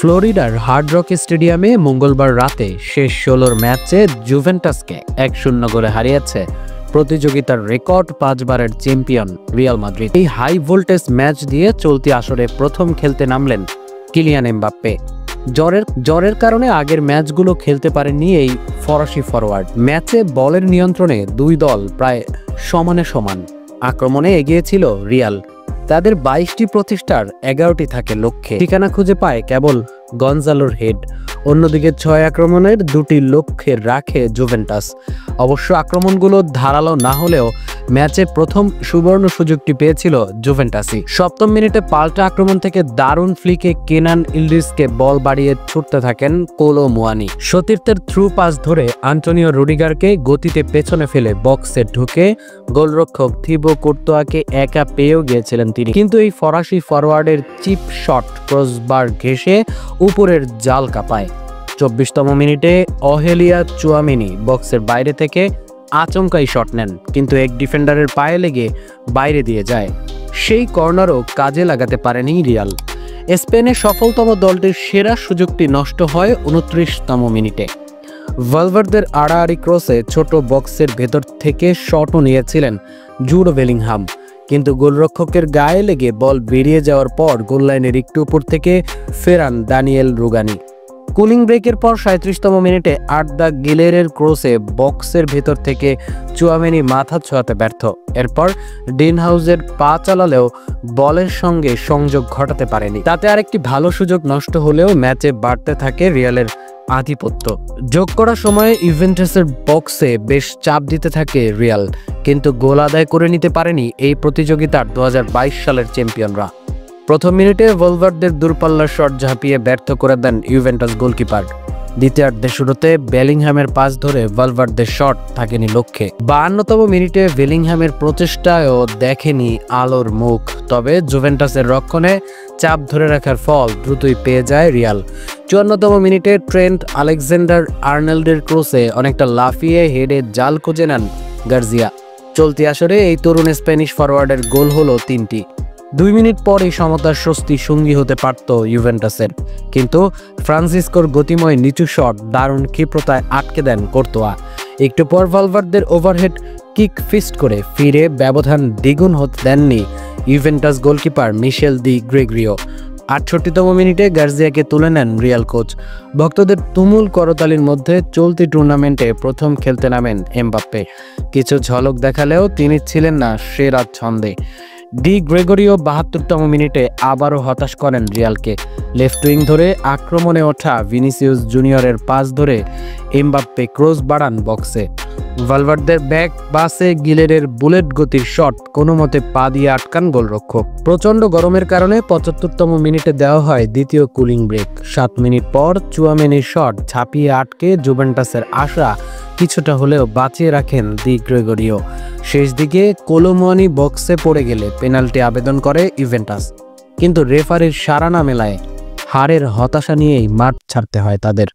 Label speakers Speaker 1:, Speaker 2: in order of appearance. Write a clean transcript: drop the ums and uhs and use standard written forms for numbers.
Speaker 1: ফ্লোরিডার hard rock স্টেডিয়ামে মঙ্গলবার রাতে শেষ 16 ম্যাচে জুভেন্টাসকে 1-0 গোলে হারিয়েছে প্রতিযোগিতার রেকর্ড 5 বারের চ্যাম্পিয়ন রিয়াল মাদ্রিদ। এই হাই ভোল্টেজ ম্যাচ দিয়ে চলতি আসরে প্রথম খেলতে নামলেন কিলিয়ান এমবাপ্পে। জ্বরের কারণে আগের ম্যাচগুলো খেলতে পারেননি এই ফরাসি ফরওয়ার্ড। ম্যাচে বলের নিয়ন্ত্রণে দুই দল প্রায় সমানে সমান। আক্রমণে এগিয়েছিল রিয়াল, তাদের 22টি প্রচেষ্টার 11টি থাকে লক্ষ্যে। ঠিকানা খুঁজে পায় কেবল গনজালোর হেড। অন্যদিকে 6 আক্রমণের 2টি লক্ষ্যে রাখে জুভেন্টাস। অবশ্য আক্রমণগুলো ধারালো না হলেও ম্যাচে প্রথম সুবর্ণ সুযোগটি পেয়েছিল জুভেন্টাসই। 7ম মিনিটে পাল্টা আক্রমণ থেকে দারুণ ফ্লিকে কেনান ইলডিজকে বল বাড়িয়ে ছুটতে থাকেন কোলো মুয়ানি। সতীর্থের থ্রু পাস ধরে আন্তোনিও রুডিগারকে গতিতে পেছনে ফেলে বক্সে ঢুকে গোলরক্ষক থিবো কুর্তোয়াকে একা পেয়েও গিয়েছিলেন তিনি, কিন্তু এই ফরাসি ফরওয়ার্ডের চিপ শট ক্রসবার ঘেঁষে উপরের জাল কাঁপায়। 24তম মিনিটে অহেলিয়া চুয়ামেনি বক্সের বাইরে থেকে আচমকাই শট নেন, কিন্তু এক ডিফেন্ডারের পায়ে লেগে বাইরে দিয়ে যায়। সেই কর্নারও কাজে লাগাতে পারেনি রিয়াল। স্পেনের সফলতম দলটির সেরা সুযোগটি নষ্ট হয় 29তম মিনিটে। ভালভার্দের আড়াআড়ি ক্রসে ছোট বক্সের ভেতর থেকে শটও নিয়েছিলেন জুড বেলিংহাম, কিন্তু গোলরক্ষকের গায়ে লেগে বল বেরিয়ে যাওয়ার পর গোললাইনের একটু উপর থেকে ফেরান দানিয়েল রুগানি। কুলিং ব্রেকের পর 37তম মিনিটে আর্দা গিলেরের ক্রসে বক্সের ভেতর থেকে চুয়ামেনি মাথা ছোঁয়াতে ব্যর্থ। এরপর ডিনহাউজের পা চালালেও বলের সঙ্গে সংযোগ ঘটাতে পারেনি। তাতে আরেকটি ভালো সুযোগ নষ্ট হলেও ম্যাচে বাড়তে থাকে রিয়ালের আধিপত্য। যোগ করার সময় ইউভেন্টাসের বক্সে বেশ চাপ দিতে থাকে রিয়াল, কিন্তু গোল আদায় করে নিতে পারেনি এই প্রতিযোগিতার 2022 সালের চ্যাম্পিয়নরা। প্রথম মিনিটে ভলভার্দের দূরপাল্লার শট ঝাঁপিয়ে ব্যর্থ করে দেন ইউভেন্টাস গোলকিপার। দ্বিতীয়ার্ধে শুরুতে বেলিংহামের পাস ধরে ভলভার্দের শট থাকেনি লক্ষ্যে। 52তম মিনিটে বেলিংহামের প্রচেষ্টায়ও দেখেনি আলোর মুখ, তবে জুভেন্টাসের রক্ষণে চাপ ধরে রাখার ফল দ্রুতই পেয়ে যায় রিয়াল। 54তম মিনিটে ট্রেন্ট আলেকজান্ডার আর্নল্ডের ক্রসে অনেকটা লাফিয়ে হেডে জাল খুঁজে নেন গার্জিয়া। চলতি আসরে এই তরুণ স্প্যানিশ ফরওয়ার্ডের গোল হলো 3টি। 2 মিনিট পরেই সমতার স্বস্তি সঙ্গী হতে পারত ইউভেন্টাসের, কিন্তু ফ্রান্সিসকোর গতিময় নিচু শট দারুণ ক্ষিপ্রতায় আটকে দেন কোর্তোয়া। একটু পর ভালভার্দের ওভারহেড কিক ফিস্ট করে ফিরে ব্যবধান দ্বিগুণ হতে দেননি ইউভেন্টাস গোলকিপার মিশেল দি গ্রেগরিও। 68তম মিনিটে গার্জিয়াকে তুলে নেন রিয়াল কোচ। ভক্তদের তুমুল করতালির মধ্যে চলতি টুর্নামেন্টে প্রথম খেলতে নামেন এমবাপ্পে। কিছু ঝলক দেখালেও তিনি ছিলেন না সেরা ছন্দে। ডি গ্রেগরিও 72তম মিনিটে আবারও হতাশ করেন রিয়ালকে। লেফট উইং ধরে আক্রমণে ওঠা ভিনিসিয়াস জুনিয়রের পাস ধরে এমবাপ্পে ক্রস বাড়ান বক্সে। ভালভার্দের ব্যাক পাসে গিলেরের বুলেট গতির শট কোনো মতে পা দিয়ে আটকান গোলরক্ষক। প্রচণ্ড গরমের কারণে 75তম মিনিটে দেওয়া হয় দ্বিতীয় কুলিং ব্রেক। 7 মিনিট পর চুয়ামেনির শট ঝাঁপিয়ে আটকে জুভেন্টাসের আশা কিছুটা হলেও বাঁচিয়ে রাখেন দি গ্রেগরিও। শেষ দিকে কোলো মুয়ানি বক্সে পড়ে গেলে পেনাল্টি আবেদন করে ইউভেন্টাস, কিন্তু রেফারির সাড়া না মেলায় হারের হতাশা নিয়েই মাঠ ছাড়তে হয় তাদের।